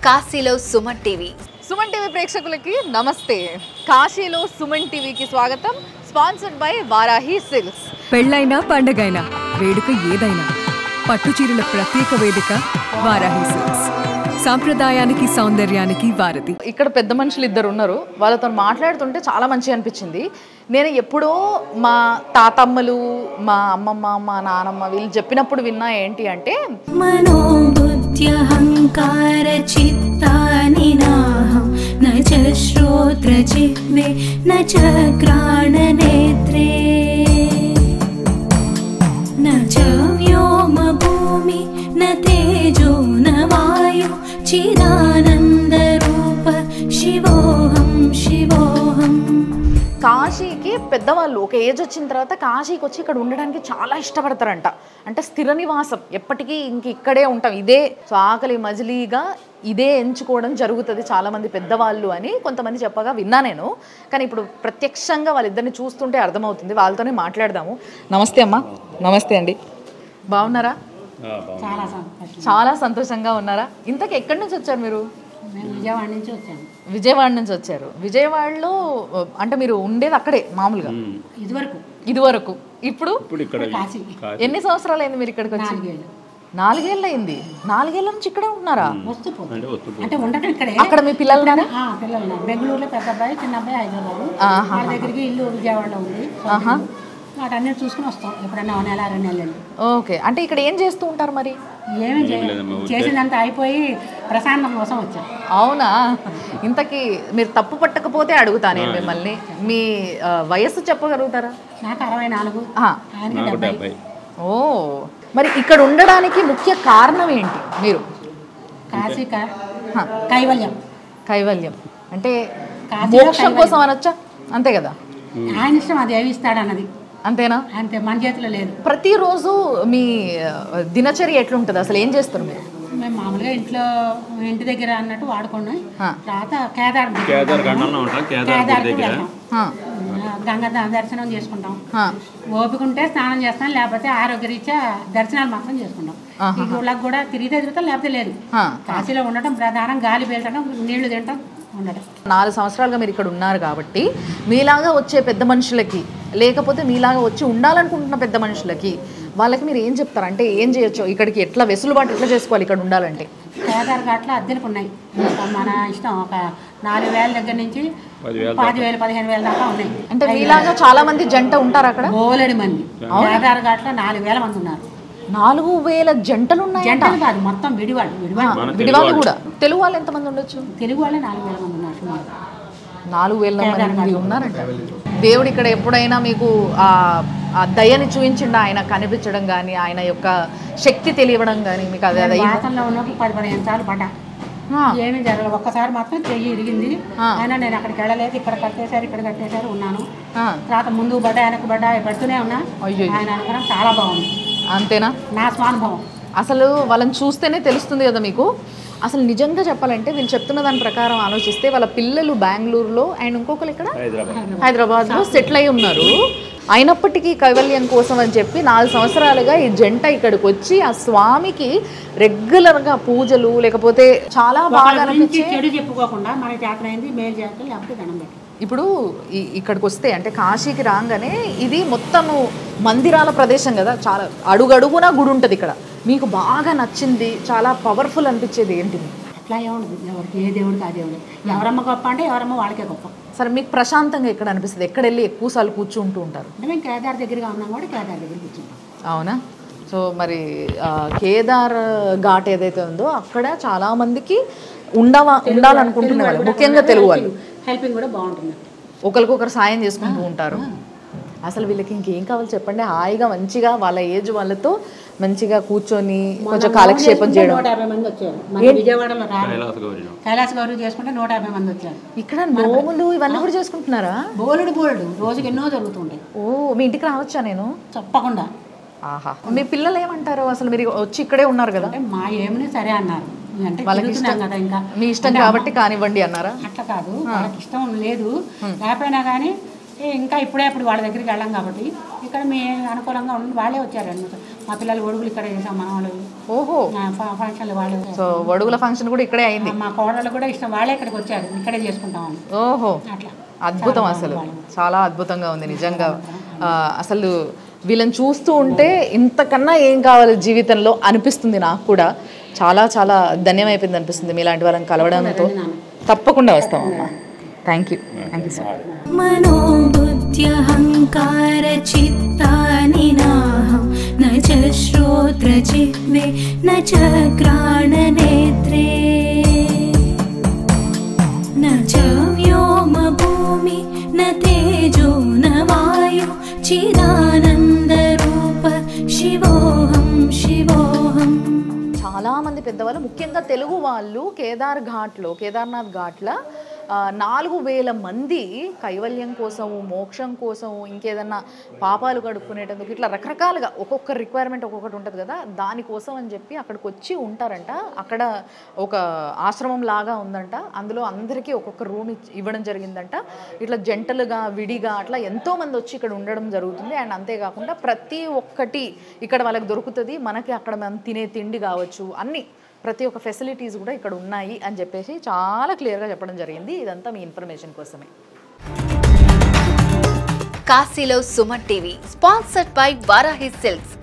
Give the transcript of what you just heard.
కాశీలో Suman TV. Suman TV ప్రేక్షకులకి నమస్తే. కాశీలో సుమన్ టీవీకి స్వాగతం. Sponsored by Varahi silks. పెళ్ళైనా పండగైనా వేడుక ఏదైనా పట్టుచీరల ప్రత్యేక వేదిక వారాహి సిల్క్స్. సాంప్రదాయానికి సౌందర్యానికి వారధి. ఇక్కడ పెద్ద మనుషులు ఇద్దరు ఉన్నారు. వాళ్ళతో మాట్లాడుతుంటే చాలా మంచిగా అనిపించింది. నేను ఎప్పుడో మా తాతమ్మలు, మా అమ్మమ్మ, మా నానమ్మ వీళ్ళు చెప్పినప్పుడు విన్నా ఏంటి అంటే, మనోబుద్ధ్యహంకార చిత్తాని నాహం న చ శ్రోత్ర జిహ్వే న చ గ్రాణ నేత్రే న చ వ్యోమ భూమి న తేజో న వాయు చిదానంద రూప శివోహం శివోహం. కాశీకి పెద్దవాళ్ళు ఒక ఏజ్ వచ్చిన తర్వాత కాశీకి వచ్చి ఇక్కడ ఉండడానికి చాలా ఇష్టపడతారంట. అంటే స్థిర నివాసం, ఎప్పటికీ ఇక్కడే ఉంటాం, ఇదే సో ఆకలి మజిలీగా ఇదే ఎంచుకోవడం జరుగుతుంది చాలామంది పెద్దవాళ్ళు అని కొంతమంది చెప్పగా విన్నా నేను. కానీ ఇప్పుడు ప్రత్యక్షంగా వాళ్ళిద్దరిని చూస్తుంటే అర్థమవుతుంది. వాళ్ళతోనే మాట్లాడదాము. నమస్తే అమ్మా. నమస్తే అండి. బాగున్నారా? చాలా సంతోషంగా ఉన్నారా? ఇంతకు ఎక్కడి నుంచి వచ్చారు మీరు? విజయవాడ నుంచి వచ్చాను. విజయవాడ నుంచి వచ్చారు. విజయవాడలో అంటే మీరు ఉండేది అక్కడే మామూలుగా ఇదివరకు. ఇప్పుడు ఎన్ని సంవత్సరాలు అయింది మీరు ఇక్కడికి వచ్చి? 4 ఏళ్ళు అయింది. 4 ఏళ్ళ నుంచి ఇక్కడే ఉంటున్నారా? అంటే ఉండటం ఇక్కడే. అక్కడ మీ పిల్లలు పిల్లలు బెంగళూరులో పెద్ద అబ్బాయి, చిన్న అబ్బాయి హైదరాబాద్. వాళ్ళ దగ్గరికి ఇల్లు విజయవాడలో ఉంది. వాటన్నీ చూసుకుని వస్తాం ఎప్పుడన్నా 1 నెల 2 నెలలు. ఓకే. అంటే ఇక్కడ ఏం చేస్తూ ఉంటారు మరి? ఏమి చేసిందంతా అయిపోయి ప్రశాంతం కోసం వచ్చాం. అవునా? ఇంతకీ మీరు తప్పు పట్టకపోతే అడుగుతా నేను మిమ్మల్ని, మీ వయస్సు చెప్పగలుగుతారా? నాకు 64, ఆయనకి 70. ఓ, మరి ఇక్కడ ఉండడానికి ముఖ్య కారణం ఏంటి? మీరు కాశీ కైవల్యం అంటే మోక్షం కోసం అనొచ్చా? అంతే కదా, ఆయన ఇష్టం, అది ఏమి ఇస్తాడన్నది. అంతేనా? అంతే, మన చేతిలో లేదు. ప్రతిరోజు మీ దినచర్య ఎట్లుంటుంది? అసలు ఏం చేస్తారు మీరు? మేము మామూలుగా ఇంటి దగ్గర అన్నట్టు వాడుకున్నాం. తర్వాత గంగా దర్శనం చేసుకుంటాం. ఓపిక ఉంటే స్నానం చేస్తాం, లేకపోతే ఆరోగ్యరీత్యా దర్శనాలు మాత్రం చేసుకుంటాం. ఈ గుళ్ళకి కూడా తిరుగుతాం, లేకపోతే లేదు. కాశీలో ఉండటం ప్రధానం, గాలి పీల్చడం, నీళ్లు తినటం, ఉండటం. 4 సంవత్సరాలుగా మీరు ఇక్కడ ఉన్నారు కాబట్టి మీలాగా వచ్చే పెద్ద మనుషులకి, లేకపోతే మీలాగా వచ్చి ఉండాలనుకుంటున్న పెద్ద మనుషులకి, వాళ్ళకి మీరు ఏం చెప్తారు? అంటే ఏం చేయొచ్చు ఇక్కడికి, ఎట్లా వెసులుబాటు ఎట్లా చేసుకోవాలి ఇక్కడ ఉండాలంటే? కేదార్ ఘాట్లో అద్దెలకు ఉన్నాయి. మన ఇష్టం, ఒక 4,000 దగ్గర నుంచి 10,000 15,000 దాకా ఉన్నాయి. అంటే మీలాగా చాలా మంది జంట ఉంటారు అక్కడ? బోలెడు మంది. కేదార్ ఘాట్లో 4,000 మంది ఉన్నారు. 4,000 జంటలు ఉన్నాయి? జంటలు కాదు, మొత్తం విడివాళ్ళు కూడా. తెలుగు వాళ్ళు ఎంతమంది ఉండొచ్చు? తెలుగు వాళ్ళే 4,000 మంది ఉన్నారు. 4,000 మంది ఉన్నారంట. దేవుడు ఇక్కడ ఎప్పుడైనా మీకు ఆ దయని చూపించిండా? ఆయన కనిపించడం కానీ, ఆయన యొక్క శక్తి తెలియడం కానీ మీకు? అదే వాసనలో ఉన్నప్పుడు 10-15 సార్లు పడ్డా, ఏమీ జరగదు. ఒక్కసారి మాత్రం చెయ్యి ఇరిగింది. అయినా నేను అక్కడికి వెళ్ళలేదు. ఇక్కడ కట్టేశారు ఉన్నాను. తర్వాత ముందు పడ్డా, వెనక్కి పడ్డా, పెడుతూనే ఉన్నా. ఆయన అనుకున్నాం, చాలా బాగుంది. అంతేనా? నా స్వానుభవం. అసలు వాళ్ళని చూస్తేనే తెలుస్తుంది కదా మీకు. అసలు నిజంగా చెప్పాలంటే వీళ్ళు చెప్తున్న దాని ప్రకారం ఆలోచిస్తే వాళ్ళ పిల్లలు బెంగళూరులో అండ్ ఇంకొకరు ఇక్కడ హైదరాబాద్లో సెటిల్ అయి ఉన్నారు. అయినప్పటికీ కైవల్యం కోసం అని చెప్పి 4 సంవత్సరాలుగా ఈ జంట ఇక్కడికి వచ్చి ఆ స్వామికి రెగ్యులర్గా పూజలు, లేకపోతే చాలా బాగా చెడు చెప్పుకోకుండా మన చేతనైంది మేలు చేయాలి, లేకపోతే దండం పెట్టి. ఇప్పుడు ఇక్కడికి వస్తే అంటే కాశీకి రాగానే ఇది మొత్తము మందిరాల ప్రదేశం కదా, చాలా అడుగడుగునా గుడి ఉంటుంది ఇక్కడ. మీకు బాగా నచ్చింది, చాలా పవర్ఫుల్ అనిపించేది ఏంటి? అట్లా ఏముంటుంది, ఎవరికి ఏ దేవుడికి ఆ దేవుడు. ఎవరమ్మ గొప్ప అంటే ఎవరమ్మ వాళ్ళకే గొప్ప. సరే, మీకు ప్రశాంతంగా ఎక్కడ అనిపిస్తుంది? ఎక్కడ వెళ్ళి ఎక్కువసార్లు కూర్చుంటూ ఉంటారు? అంటే మేము కేదార్ దగ్గరగా ఉన్నాం కూడా కేదార్ దగ్గర కూర్చుంటాం. అవునా? సో మరి కేదార్ ఘాట్ ఏదైతే ఉందో అక్కడ చాలా మందికి ఉండాలనుకుంటున్న వాళ్ళు, ముఖ్యంగా తెలుగు వాళ్ళు, హెల్పింగ్ కూడా బాగుంటుంది. ఒకరికొకరు సాయం చేసుకుంటూ ఉంటారు. అసలు వీళ్ళకి ఇంకేం కావాలి చెప్పండి? హాయిగా మంచిగా వాళ్ళ ఏజ్ వాళ్ళతో మంచిగా కూర్చొని కొంచెం కాలక్షేపం చేయడం. 150 మంది వచ్చారు. విజయవాడలో కైలాస గౌరవ చేసుకుంటే 150 మంది వచ్చారు. ఇక్కడ నోములు ఇవన్నీ కూడా చేసుకుంటున్నారా? బోలెడు రోజుకి ఎన్నో జరుగుతుంటాయి. ఓ, మీ ఇంటికి రావచ్చా నేను? తప్పకుండా. ఆహా. మీ పిల్లలు ఏమంటారు? అసలు మీరు వచ్చి ఇక్కడే ఉన్నారు కదా. మా ఏమని సరే అన్నారు. వాళ్ళకి ఇష్టం కదా, ఇంకా మీ ఇష్టం కాబట్టి కానివ్వండి అన్నారా? అట్లా కాదు, వాళ్ళకి ఇష్టం లేదు. లేకపోయినా కానీ ఇంకా ఇప్పుడే వాళ్ళ దగ్గరికి వెళ్ళాం కాబట్టి ఇక్కడ మీ అనుకూలంగా ఉండి వాళ్ళే వచ్చారు. మా పిల్లలు ఒడుగులు ఇక్కడ చేసాం మన వాళ్ళు. ఓహో, ఫంక్షన్లు వాళ్ళు. సో ఒడుగుల ఫంక్షన్ కూడా ఇక్కడే అయింది. మా కోడళ్ళు కూడా ఇష్టం, వాళ్ళే ఇక్కడికి వచ్చారు, ఇక్కడే చేసుకుంటామని. ఓహో, అట్లా అద్భుతం, అసలు చాలా అద్భుతంగా ఉంది నిజంగా. అసలు వీళ్ళని చూస్తూ ఉంటే ఇంతకన్నా ఏం కావాలి జీవితంలో అనిపిస్తుంది నాకు కూడా. చాలా చాలా ధన్యమైపోయింది అనిపిస్తుంది మీలాంటి వాళ్ళని కలవడంతో. తప్పకుండా వస్తామమ్మా. Thank you sir. మనోబుద్ధ్యహంకార చిత్తాని నాహం న చ శ్రోత్ర జిహ్వే న చ గ్రాణ నేత్రే న చ వ్యోమ భూమి న తేజో న వాయు చిదానంద రూప శివోహం శివోహం. చాలామంది పెద్దవాళ్ళు, ముఖ్యంగా తెలుగు వాళ్ళు కేదార్నాథ్ ఘాట్లో 4000 మంది కైవల్యం కోసము, మోక్షం కోసము, ఇంకేదన్నా పాపాలు కడుక్కునేటందుకు ఇట్లా రకరకాలుగా ఒక్కొక్క రిక్వైర్మెంట్ ఒక్కొక్కటి ఉంటుంది కదా, దానికోసం అని చెప్పి అక్కడికి వచ్చి ఉంటారంట. అక్కడ ఒక ఆశ్రమం లాగా ఉందంట, అందులో అందరికీ ఒక్కొక్క రూమ్ ఇవ్వడం జరిగిందంట. ఇట్లా జంటలుగా విడిగా అట్లా ఎంతోమంది వచ్చి ఇక్కడ ఉండడం జరుగుతుంది. అండ్ అంతేకాకుండా ప్రతి ఒక్కటి ఇక్కడ వాళ్ళకి దొరుకుతుంది. మనకి అక్కడ మనం తినే తిండి కావచ్చు, అన్నీ ప్రతి ఒక్క ఫెసిలిటీస్ కూడా ఇక్కడ ఉన్నాయి అని చెప్పేసి చాలా క్లియర్గా చెప్పడం జరిగింది. ఇదంతా మీ ఇన్ఫర్మేషన్ కోసమే. కాశీలో Suman TV sponsored by Varahi silks.